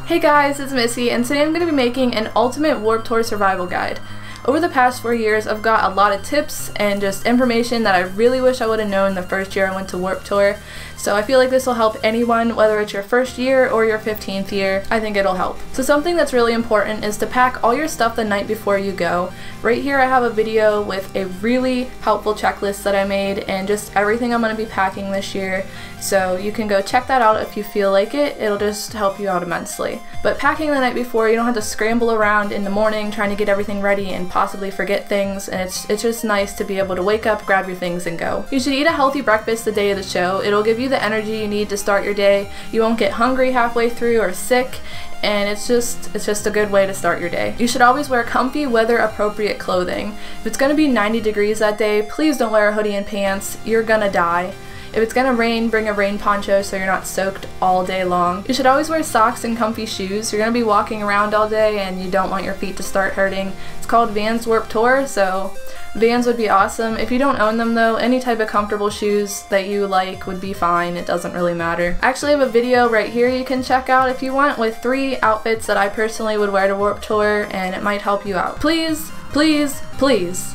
Hey guys, it's Missy, and today I'm going to be making an ultimate Warped Tour survival guide. Over the past 4 years, I've got a lot of tips and just information that I really wish I would have known the first year I went to Warped Tour. So I feel like this will help anyone, whether it's your first year or your 15th year. I think it'll help. So something that's really important is to pack all your stuff the night before you go. Right here I have a video with a really helpful checklist that I made and just everything I'm going to be packing this year. So you can go check that out if you feel like it. It'll just help you out immensely. But packing the night before, you don't have to scramble around in the morning trying to get everything ready and possibly forget things, and it's just nice to be able to wake up, grab your things, and go. You should eat a healthy breakfast the day of the show. It'll give you the energy you need to start your day. You won't get hungry halfway through or sick, and it's just a good way to start your day. You should always wear comfy, weather-appropriate clothing. If it's going to be 90 degrees that day, please don't wear a hoodie and pants. You're gonna die. If it's gonna rain, bring a rain poncho so you're not soaked all day long. You should always wear socks and comfy shoes. You're gonna be walking around all day and you don't want your feet to start hurting. It's called Vans Warped Tour, so Vans would be awesome. If you don't own them though, any type of comfortable shoes that you like would be fine. It doesn't really matter. I actually have a video right here you can check out if you want with 3 outfits that I personally would wear to Warped Tour, and it might help you out. Please, please, please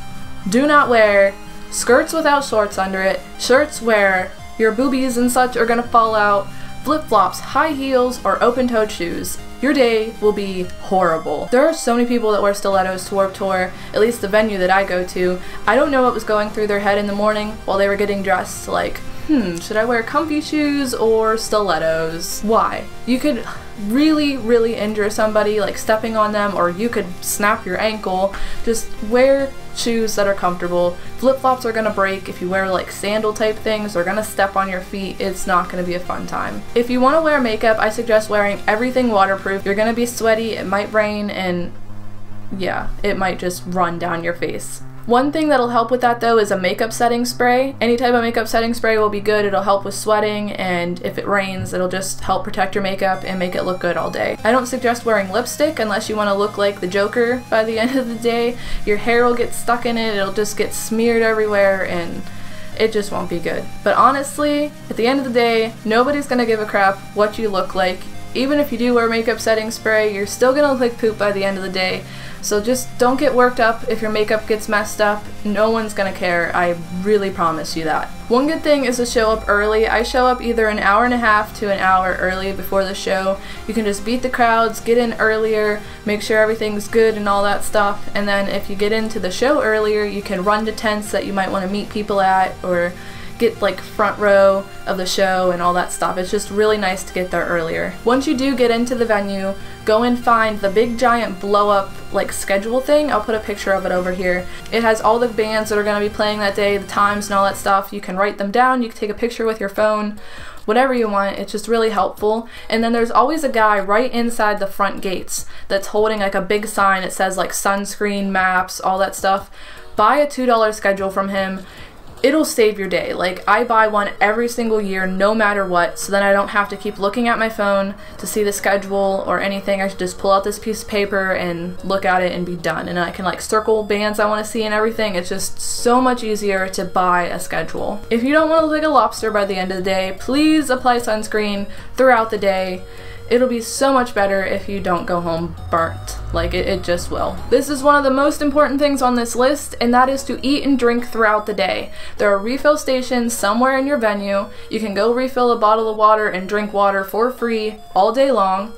do not wear skirts without shorts under it, shirts where your boobies and such are gonna fall out, flip-flops, high heels, or open-toed shoes. Your day will be horrible. There are so many people that wear stilettos to Warped Tour, at least the venue that I go to. I don't know what was going through their head in the morning while they were getting dressed, like, should I wear comfy shoes or stilettos? Why? You could really injure somebody, like stepping on them, or you could snap your ankle. Just wear shoes that are comfortable. Flip-flops are gonna break. If you wear like sandal type things, they're gonna step on your feet. It's not gonna be a fun time. If you want to wear makeup, I suggest wearing everything waterproof. You're gonna be sweaty, it might rain, and yeah, it might just run down your face. One thing that'll help with that though is a makeup setting spray. Any type of makeup setting spray will be good. It'll help with sweating, and if it rains, it'll just help protect your makeup and make it look good all day. I don't suggest wearing lipstick unless you want to look like the Joker by the end of the day. Your hair will get stuck in it, it'll just get smeared everywhere, and it just won't be good. But honestly, at the end of the day, nobody's gonna give a crap what you look like. Even if you do wear makeup setting spray, you're still gonna look like poop by the end of the day. So just don't get worked up if your makeup gets messed up. No one's gonna care, I really promise you that. One good thing is to show up early. I show up either an hour and a half to an hour early before the show. You can just beat the crowds, get in earlier, make sure everything's good and all that stuff, and then if you get into the show earlier, you can run to tents that you might want to meet people at, or get like front row of the show and all that stuff. It's just really nice to get there earlier. Once you do get into the venue, go and find the big giant blow up like schedule thing. I'll put a picture of it over here. It has all the bands that are going to be playing that day, the times and all that stuff. You can write them down, you can take a picture with your phone, whatever you want. It's just really helpful. And then there's always a guy right inside the front gates that's holding like a big sign that says like sunscreen, maps, all that stuff. Buy a $2 schedule from him. It'll save your day. Like, I buy one every single year no matter what, so then I don't have to keep looking at my phone to see the schedule or anything. I should just pull out this piece of paper and look at it and be done. And I can like circle bands I want to see and everything. It's just so much easier to buy a schedule. If you don't want to look like a lobster by the end of the day, please apply sunscreen throughout the day. It'll be so much better if you don't go home burnt. Like, it just will. This is one of the most important things on this list, and that is to eat and drink throughout the day. There are refill stations somewhere in your venue. You can go refill a bottle of water and drink water for free all day long.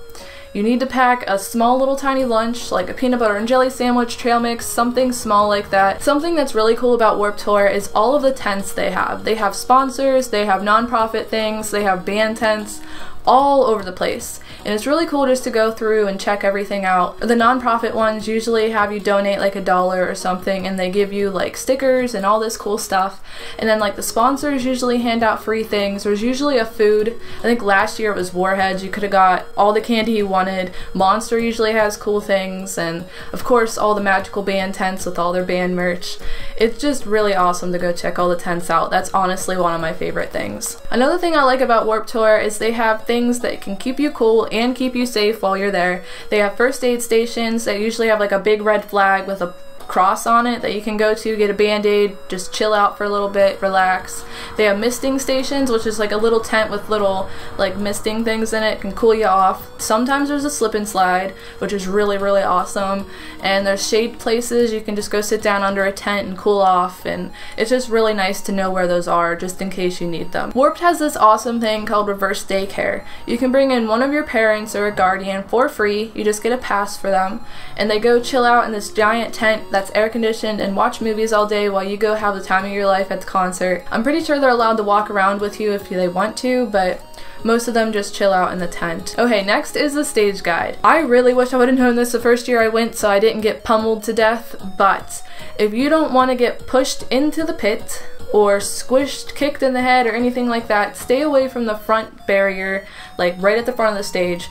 You need to pack a small little tiny lunch, like a peanut butter and jelly sandwich, trail mix, something small like that. Something that's really cool about Warped Tour is all of the tents they have. They have sponsors, they have non-profit things, they have band tents, all over the place. And it's really cool just to go through and check everything out. The non-profit ones usually have you donate like $1 or something, and they give you like stickers and all this cool stuff. And then like the sponsors usually hand out free things. There's usually a food. I think last year it was Warheads. You could have got all the candy you wanted. Monster usually has cool things, and of course all the magical band tents with all their band merch. It's just really awesome to go check all the tents out. That's honestly one of my favorite things. Another thing I like about Warped Tour is they have things that can keep you cool and keep you safe while you're there. They have first aid stations that usually have like a big red flag with a cross on it that you can go to, get a band-aid, just chill out for a little bit, relax. They have misting stations, which is like a little tent with little like misting things in it, can cool you off. Sometimes there's a slip and slide, which is really awesome, and there's shade places you can just go sit down under a tent and cool off, and it's just really nice to know where those are just in case you need them. Warped has this awesome thing called reverse daycare. You can bring in one of your parents or a guardian for free. You just get a pass for them, and they go chill out in this giant tent that's air conditioned and watch movies all day while you go have the time of your life at the concert. I'm pretty sure they're allowed to walk around with you if they want to, but most of them just chill out in the tent. Okay, next is the stage guide. I really wish I would have known this the first year I went so I didn't get pummeled to death, but if you don't want to get pushed into the pit or squished, kicked in the head, or anything like that, stay away from the front barrier, like right at the front of the stage.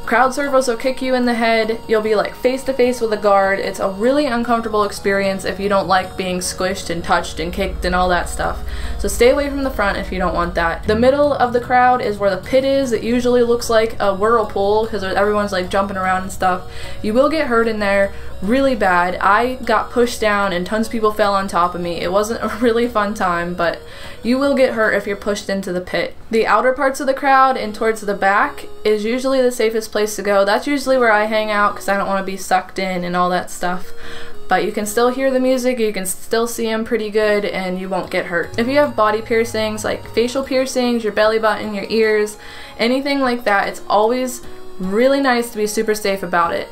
Crowd circles will kick you in the head, you'll be like face to face with a guard. It's a really uncomfortable experience if you don't like being squished and touched and kicked and all that stuff. So stay away from the front if you don't want that. The middle of the crowd is where the pit is. It usually looks like a whirlpool because everyone's like jumping around and stuff. You will get hurt in there really bad. I got pushed down and tons of people fell on top of me. It wasn't a really fun time, but you will get hurt if you're pushed into the pit. The outer parts of the crowd and towards the back is usually the safest place to go. That's usually where I hang out because I don't want to be sucked in and all that stuff. But you can still hear the music, you can still see them pretty good, and you won't get hurt. If you have body piercings, like facial piercings, your belly button, your ears, anything like that, it's always really nice to be super safe about it.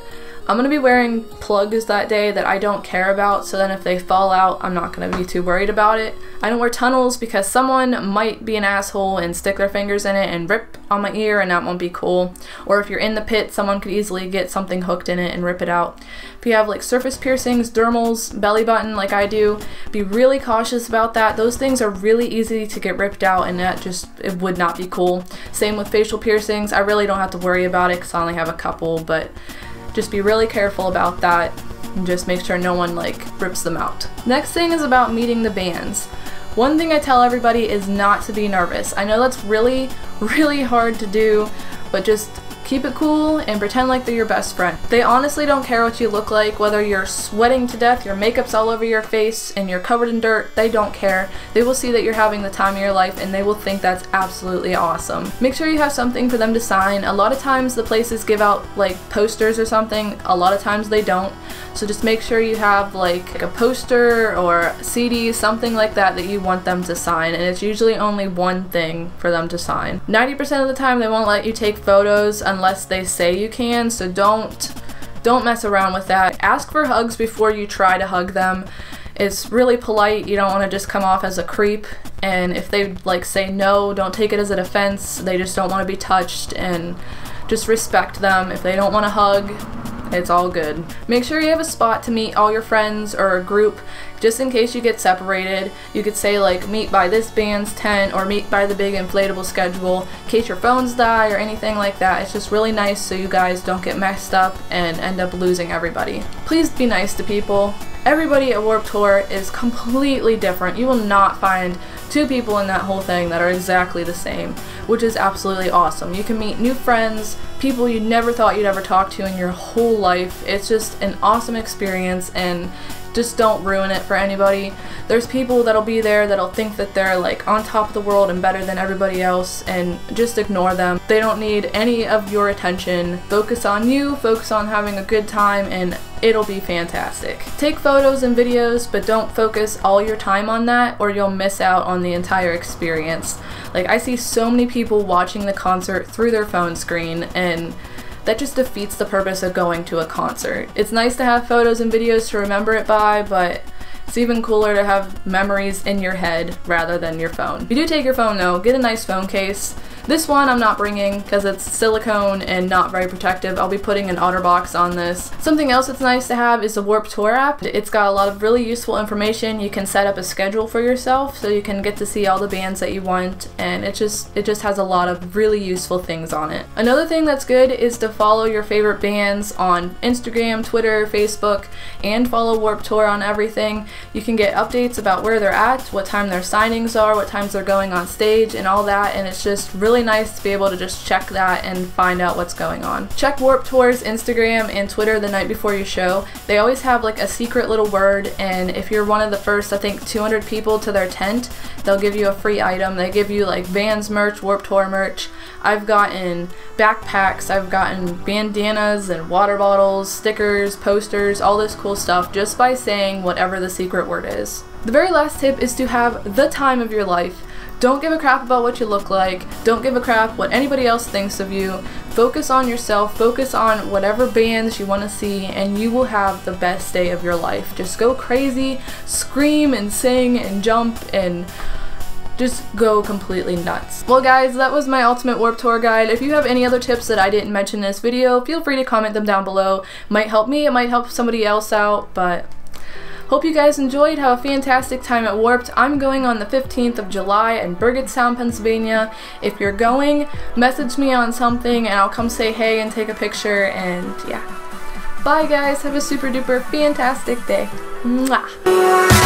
I'm going to be wearing plugs that day that I don't care about, so then if they fall out, I'm not going to be too worried about it. I don't wear tunnels because someone might be an asshole and stick their fingers in it and rip on my ear, and that won't be cool. Or if you're in the pit, someone could easily get something hooked in it and rip it out. If you have like surface piercings, dermals, belly button like I do, be really cautious about that. Those things are really easy to get ripped out, and it would not be cool. Same with facial piercings. I really don't have to worry about it because I only have a couple, but just be really careful about that and just make sure no one like rips them out. Next thing is about meeting the bands. One thing I tell everybody is not to be nervous. I know that's really hard to do, but just keep it cool and pretend like they're your best friend. They honestly don't care what you look like, whether you're sweating to death, your makeup's all over your face, and you're covered in dirt. They don't care. They will see that you're having the time of your life, and they will think that's absolutely awesome. Make sure you have something for them to sign. A lot of times the places give out like posters or something. A lot of times they don't. So just make sure you have like a poster or a CD, something like that you want them to sign, and it's usually only one thing for them to sign. 90% of the time they won't let you take photos unless they say you can, so don't mess around with that. Ask for hugs before you try to hug them. It's really polite. You don't want to just come off as a creep, and if they like say no, don't take it as an offense. They just don't want to be touched, and just respect them. If they don't want to hug, it's all good. Make sure you have a spot to meet all your friends or a group, just in case you get separated. You could say like meet by this band's tent or meet by the big inflatable schedule in case your phones die or anything like that. It's just really nice so you guys don't get messed up and end up losing everybody. Please be nice to people. Everybody at Warped Tour is completely different. You will not find two people in that whole thing that are exactly the same, which is absolutely awesome. You can meet new friends, people you never thought you'd ever talk to in your whole life. It's just an awesome experience, and just don't ruin it for anybody. There's people that'll be there that'll think that they're like on top of the world and better than everybody else, and just ignore them. They don't need any of your attention. Focus on you, focus on having a good time, and it'll be fantastic. Take photos and videos, but don't focus all your time on that or you'll miss out on the entire experience. Like, I see so many people watching the concert through their phone screen, and that just defeats the purpose of going to a concert. It's nice to have photos and videos to remember it by, but it's even cooler to have memories in your head rather than your phone. If you do take your phone though, get a nice phone case. This one I'm not bringing because it's silicone and not very protective. I'll be putting an OtterBox on this. Something else that's nice to have is the Warped Tour app. It's got a lot of really useful information. You can set up a schedule for yourself so you can get to see all the bands that you want, and it just has a lot of really useful things on it. Another thing that's good is to follow your favorite bands on Instagram, Twitter, Facebook, and follow Warped Tour on everything. You can get updates about where they're at, what time their signings are, what times they're going on stage, and all that, and it's just really nice to be able to just check that and find out what's going on. Check Warped Tour's Instagram and Twitter the night before your show. They always have like a secret little word, and if you're one of the first, I think, 200 people to their tent, they'll give you a free item. They give you like Vans merch, Warped Tour merch. I've gotten backpacks, I've gotten bandanas and water bottles, stickers, posters, all this cool stuff just by saying whatever the secret word is. The very last tip is to have the time of your life. Don't give a crap about what you look like. Don't give a crap what anybody else thinks of you. Focus on yourself. Focus on whatever bands you want to see, and you will have the best day of your life. Just go crazy, scream and sing and jump and just go completely nuts. Well guys, that was my ultimate Warped Tour guide. If you have any other tips that I didn't mention in this video, feel free to comment them down below. Might help me, it might help somebody else out, but hope you guys enjoyed. Have a fantastic time at Warped. I'm going on the 15th of July in Burgettstown, Pennsylvania. If you're going, message me on something and I'll come say hey and take a picture, and yeah. Bye guys, have a super duper fantastic day. Mwah.